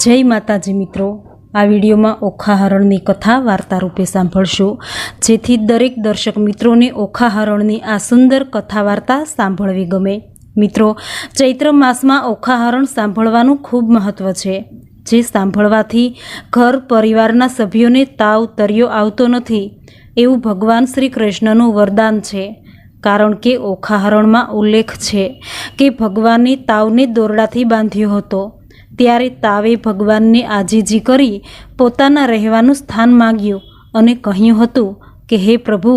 जय माताजी मित्रों, आ विडियो में ओखा हरणनी कथा वार्ता रूपे सांभळशो, जेथी दरेक दर्शक मित्रों ने ओखा हरणनी आ सुंदर कथा वार्ता सांभळवी गमे। मित्रों, चैत्र मास में ओखा हरण सांभळवानुं खूब महत्व छे, जे सांभळवाथी घर परिवारना सभ्योने ताव तर्यो आवतो नथी एवुं भगवान श्री कृष्णनुं वरदान छे। कारण के ओखा हरण में उल्लेख छे के भगवाने तावने दोरडाथी बांध्यो हतो, त्यारे तावे भगवानने आजीजी करी पोताना रहेवानुं स्थान माग्युं अने कह्युं हतुं के हे प्रभु,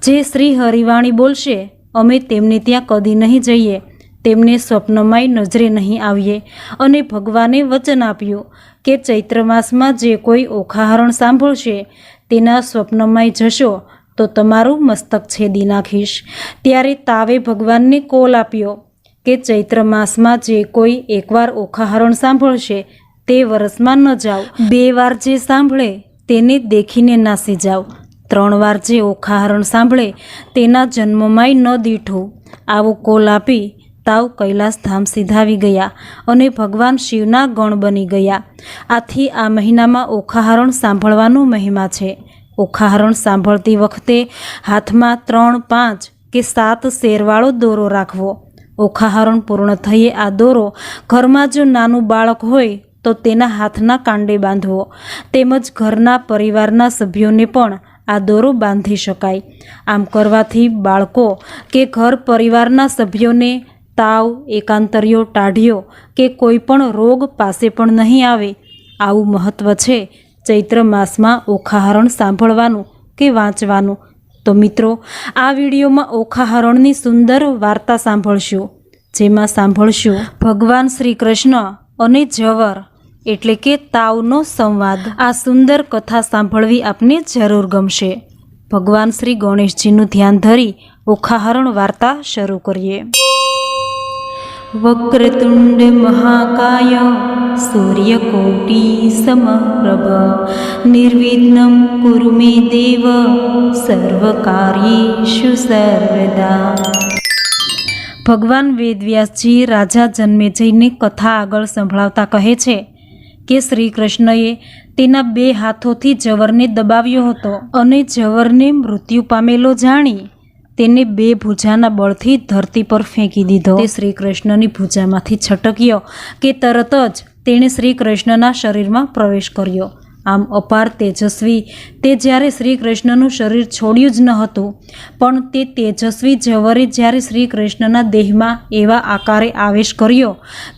जे श्री हरिवाणी बोलशे अमे तेमने त्यां कदी नहीं जईए, तेमने स्वप्नमांय नजरे नहीं आवीए। अने भगवाने वचन आप्युं के चैत्र मासमां जे कोई ओखा हरण सांभळशे तेना स्वप्नमांय जशो तो तमारुं मस्तक छेदी नाखीश। त्यारे तावे भगवानने कोल आप्यो के चैत्र मास में जे कोई एकवार ओखा हरण सांभळशे ते वरसमां न जाओ, 2 वार जे सांभळे तेने देखीने नासी जाओ, 3 वार जे ओखा हरण सांभळे तेना जन्ममांय न दीठो। आवो कोल आपी ताव कैलास धाम सीधावी गया अने भगवान शिवना गण बनी गया। आथी आ महीनामां ओखा हरण सांभळवानो महिमा छे। ओखा हरण सांभळती वखते हाथमां 3, 5 के 7 शेरवाळो दोरो राखवो। ओखा हरण पूर्ण थये आ दोरो घरमां जो नानुं बाळक होय तो तेना हाथना कांडे बांधवो, तेमज घरना परिवारना सभ्योने पण आ दोरो बांधी शकाय। आम करवाथी बाळको के घर परिवारना सभ्योने ताव, एकांतरियो, टाढियो के कोईपण रोग पासे पण नहीं आवे। आवुं महत्व छे चैत्र मासमां ओखा हरण सांभळवानुं के वांचवानुं। तो मित्रों, आ विडियो में ओखा हरणनी सुंदर वार्ता सांभळशो, जेमां सांभळशो भगवान श्री कृष्ण अने जवर एटले के तावनो संवाद। आ सुंदर कथा सांभळवी आपने जरूर गमशे। भगवान श्री गणेशजीनुं ध्यान धरी ओखा हरण वार्ता शरू करीए। वक्रतुंड महाकाय सूर्यकोटि समप्रभ निर्विघ्नं कुरु मे देव सर्वकार्येषु सर्वदा। भगवान वेदव्यासजी राजा जन्मेजयने कथा आगळ संभळावता कहे छे के श्री कृष्णए तेना 2 हाथोथी जवरने दबाव्यो हतो अने जवरने मृत्यु पामेलो जाणी तेने 2 भुजाना बळथी धरती पर फेंकी दीधो। ते श्री कृष्णनी भुजामांथी छटक्यो के तरत ज तेणे श्री कृष्णना शरीरमां प्रवेश कर्यो। आम अपार तेजस्वी ते ज्यारे श्री कृष्णनुं शरीर छोड्युं ज न हतुं, पण ते तेजस्वी जवरे ज्यारे श्री कृष्णना देहमां एवा आकारे आवेश कर्यो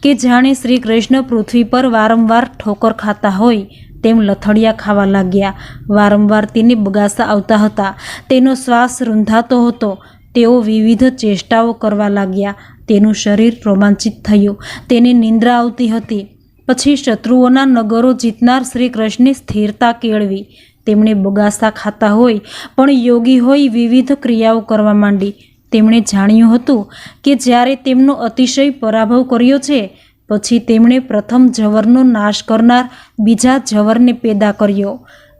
के जाणे श्री कृष्ण पृथ्वी पर वारंवार ठोकर खाता होय तेम लथड़िया खावा लाग्या। वारंवार तेने बगासा आवता हता, तेनो श्वास रूंधातो हतो, तेओ विविध चेष्टाओ करवा लाग्या। तेनुं शरीर रोमांचित थयुं, तेने निंद्रा आवती हती। पछी शत्रुओना नगरो जीतनार श्री कृष्णे स्थिरता केळवी। तेमणे बगासा खाता होय पण योगी होई विविध क्रियाओ करवा मांडी। तेमणे जाण्युं हतुं के ज्यारे तेमनो अतिशय पराभव कर्यो छे पछी तेमणे प्रथम जवरनो नाश करनार बीजा जवरने पैदा कर्यो।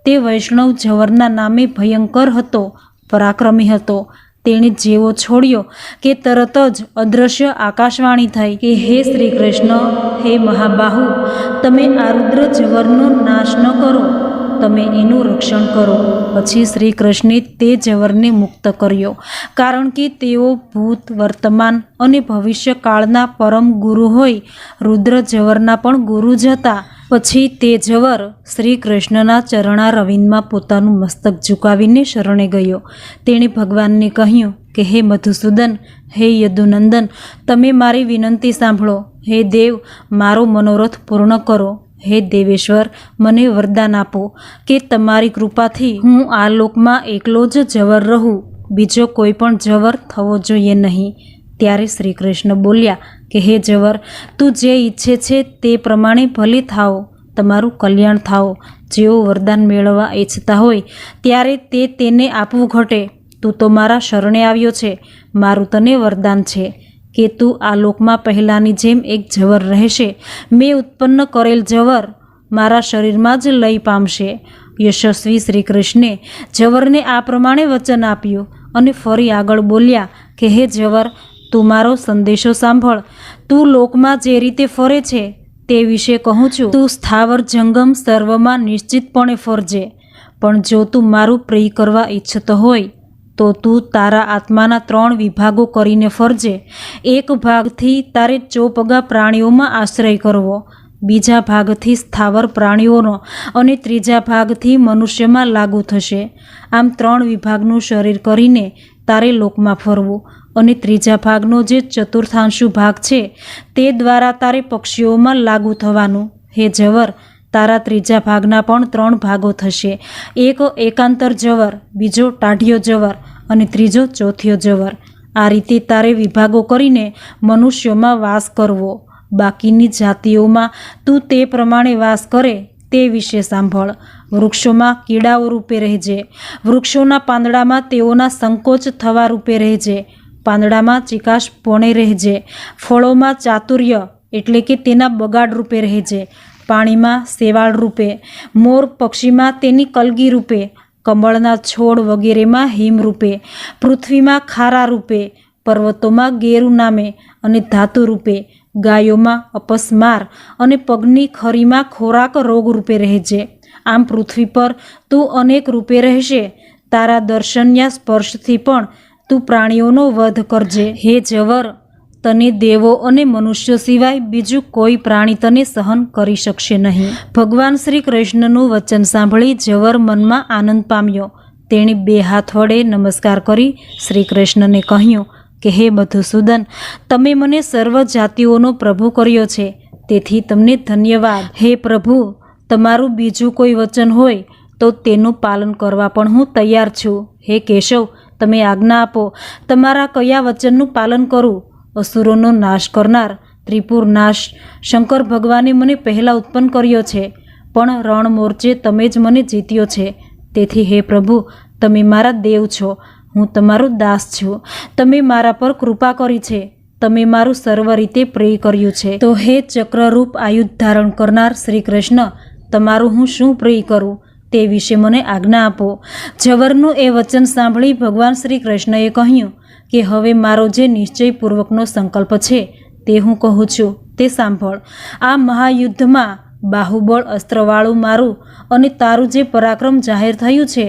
ते वैष्णव जवरना नामे भयंकर हतो, पराक्रमी हतो। तेणे जेवो छोड्यो के तरत ज अदृश्य आकाशवाणी थई के हे श्री कृष्ण, हे महाबाहु, तमे आ रुद्र जवरनो नाश न करो, तमे एनुं रक्षण करो। पछी श्री कृष्णे ते जवरने मुक्त कर्यो, कारण के तेओ भूत, वर्तमान अने भविष्य काळना परम गुरु होय रुद्र जवरना पण गुरु ज हता। पछी ते जवर श्री कृष्णना चरणा रविंदमां पोतानुं मस्तक झुकावीने शरणे गयो। तेणे भगवानने कह्युं के हे मधुसूदन, हे यदुनंदन, तमे मारी विनंती सांभळो। हे देव, मारो मनोरथ पूर्ण करो। हे देवेश्वर, मने वरदान आपो के तमारी कृपाथी हूँ आ लोकमां एकलो ज जवर रहूँ, बीजो कोई पण जवर थवो जोईए नहीं। त्यारे श्री कृष्ण बोल्या के हे जवर, तू जे ઈચ્છે છે તે પ્રમાણે ભલે થાઓ, તમારું કલ્યાણ થાઓ। જેઓ વરદાન મેળવવા ઈચ્છતા હોય ત્યારે તે તેને આપવું ઘટે। તું તો મારા શરણે આવ્યો છે, મારું તને વરદાન છે કે તું આ લોકમાં પહેલાંની જેમ એક જવર રહેશે। મેં ઉત્પન્ન કરેલ જવર મારા શરીરમાં જ લય પામશે। યશસ્વી શ્રી કૃષ્ણે જવરને આ પ્રમાણે વચન આપ્યું અને ફરી આગળ બોલ્યા કે હે જવર, તું મારો સંદેશો સાંભળ। તું લોકમાં જે રીતે ફરે છે તે વિશે કહું છું. તું સ્થાવર જંગમ સર્વમાં નિશ્ચિતપણે ફરજે, પણ જો તું મારું પ્રિય કરવા ઈચ્છતો હોય તો તું તારા આત્માના 3 વિભાગો કરીને ફરજે. એક ભાગથી તારે ચોપગા પ્રાણીઓમાં આશ્રય કરવો, બીજા ભાગથી સ્થાવર પ્રાણીઓનો અને ત્રીજા ભાગથી મનુષ્યમાં લાગુ થશે. આમ 3 વિભાગનું શરીર કરીને તારે લોકમાં ફરવું, અને ત્રીજા ભાગનો જે ચતુર્થાંશુ ભાગ છે તે દ્વારા તારે પક્ષીઓમાં લાગુ થવાનું. હે જવર, તારા ત્રીજા ભાગના પણ 3 ભાગો થશે. એક એકાંતર જવર, બીજો ટાઢિયો જવર અને ત્રીજો ચોથિયો જવર. આ રીતે તારે વિભાગો કરીને મનુષ્યોમાં વાસ કરવો. બાકીની જાતિઓમાં તું તે પ્રમાણે વાસ કરે તે વિશે સાંભળ. વૃક્ષોમાં કીડાઓ રૂપે રહેજે, વૃક્ષોના પાંદડામાં તેઓના સંકોચ થવા રૂપે રહેજે, પાંદડામાં ચિકાશ પોણે રહેજે, ફળોમાં ચાતુર્ય એટલે કે તેના બગાડ રૂપે રહેજે, પાણીમાં શેવાળ રૂપે, મોર પક્ષીમાં તેની કલગી રૂપે, કમળના છોડ વગેરેમાં હિમ રૂપે, પૃથ્વીમાં ખારા રૂપે, પર્વતોમાં ગેરુ નામે અને ધાતુ રૂપે, ગાયોમાં અપસ્માર અને પગની ખરીમાં ખોરાક રોગ રૂપે રહેજે. આમ પૃથ્વી પર તું અનેક રૂપે રહેશે. તારા દર્શનયા સ્પર્શથી પણ તું પ્રાણીઓનો વધ કરજે. હે જવર, તને દેવો અને મનુષ્યો સિવાય બીજું કોઈ પ્રાણી તને સહન કરી શકશે નહીં. ભગવાન શ્રી કૃષ્ણનું વચન સાંભળી જવર મનમાં આનંદ પામ્યો. તેણે 2 હાથ વડે નમસ્કાર કરી શ્રી કૃષ્ણને કહ્યું કે હે મધુસૂદન, તમે મને સર્વ જાતિઓનો પ્રભુ કર્યો છે, તેથી તમને ધન્યવાદ. હે પ્રભુ, તમારું બીજું કોઈ વચન હોય તો તેનું પાલન કરવા પણ હું તૈયાર છું. હે કેશવ, તમે આજ્ઞા આપો, તમારા કયા વચનનું પાલન કરું? અસુરોનો નાશ કરનાર ત્રિપુર નાશ શંકર ભગવાને મને પહેલાં ઉત્પન્ન કર્યો છે, પણ રણ મોરચે તમે જ મને જીત્યો છે. તેથી હે પ્રભુ, તમે મારા દેવ છો, હું તમારો દાસ છું. તમે મારા પર કૃપા કરી છે, તમે મારું સર્વ રીતે પ્રિય કર્યું છે. તો હે ચક્રરૂપ આયુધ ધારણ કરનાર શ્રી કૃષ્ણ, તમારું હું શું પ્રિય કરું તે વિશે મને આજ્ઞા આપો. જવરનું એ વચન સાંભળી ભગવાન શ્રી કૃષ્ણએ કહ્યું કે હવે મારો જે નિશ્ચયપૂર્વકનો સંકલ્પ છે તે હું કહું છું, તે સાંભળ. આ મહાયુદ્ધમાં બાહુબળ અસ્ત્રવાળું મારું અને તારું જે પરાક્રમ જાહેર થયું છે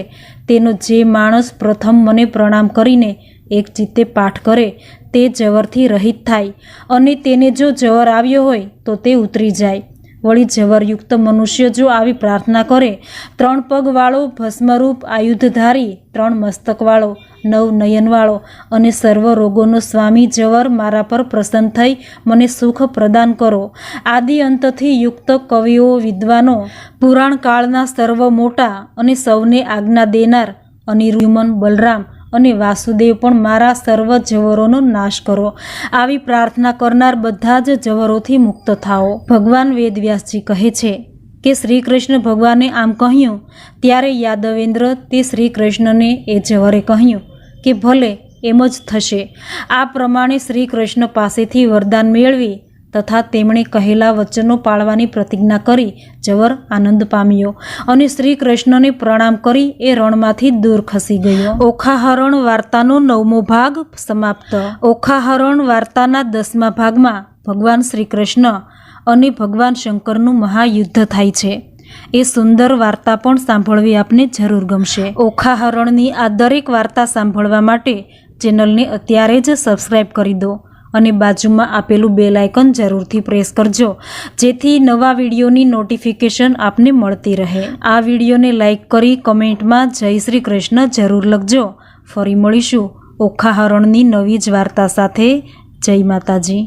તેનો જે માણસ પ્રથમ મને પ્રણામ કરીને એક ચિત્તે પાઠ કરે તે જવરથી રહિત થાય, અને તેને જો જવર આવ્યો હોય તો તે ઉતરી જાય. વળી જવરયુક્ત મનુષ્ય જો આવી પ્રાર્થના કરે, 3 પગવાળો ભસ્મરૂપ આયુધધારી, 3 મસ્તકવાળો, 9 નયનવાળો અને સર્વ રોગોનો સ્વામી જવર, મારા પર પ્રસન્ન થઈ મને સુખ પ્રદાન કરો. આદિ અંતથી યુક્ત કવિઓ, વિદ્વાનો, પુરાણ કાળના સર્વ મોટા અને સૌને આજ્ઞા દેનાર અનિરુમન, બલરામ અને વાસુદેવ પણ મારા સર્વ જવરોનો નાશ કરો. આવી પ્રાર્થના કરનાર બધા જ જવરોથી મુક્ત થાઓ. ભગવાન વેદવ્યાસજી કહે છે કે શ્રી કૃષ્ણ ભગવાને આમ કહ્યું ત્યારે યાદવેન્દ્ર તે શ્રી કૃષ્ણને એ જવરે કહ્યું કે ભલે, એમ જ થશે. આ પ્રમાણે શ્રી કૃષ્ણ પાસેથી વરદાન મેળવી તથા તેમણે કહેલા વચનો પાળવાની પ્રતિજ્ઞા કરી જવર આનંદ પામ્યો અને શ્રી કૃષ્ણને પ્રણામ કરી એ રણમાંથી દૂર ખસી ગયો. ઓખાહરણ વાર્તાનો 9મો ભાગ સમાપ્ત. ઓખાહરણ વાર્તાના 10મા ભાગમાં ભગવાન શ્રી કૃષ્ણ અને ભગવાન શંકરનું મહાયુદ્ધ થાય છે. એ સુંદર વાર્તા પણ સાંભળવી આપને જરૂર ગમશે. ઓખાહરણની આ દરેક વાર્તા સાંભળવા માટે ચેનલને અત્યારે જ સબસ્ક્રાઈબ કરી દો અને બાજુમાં આપેલું બેલ આઇકન જરૂરથી પ્રેસ કરજો, જેથી નવા વિડીયોની નોટિફિકેશન આપને મળતી રહે. આ વિડીયોને લાઈક કરી કમેન્ટમાં જય શ્રી કૃષ્ણ જરૂર લખજો. ફરી મળીશું ઓખાહરણની નવી જ વાર્તા સાથે. જય માતાજી.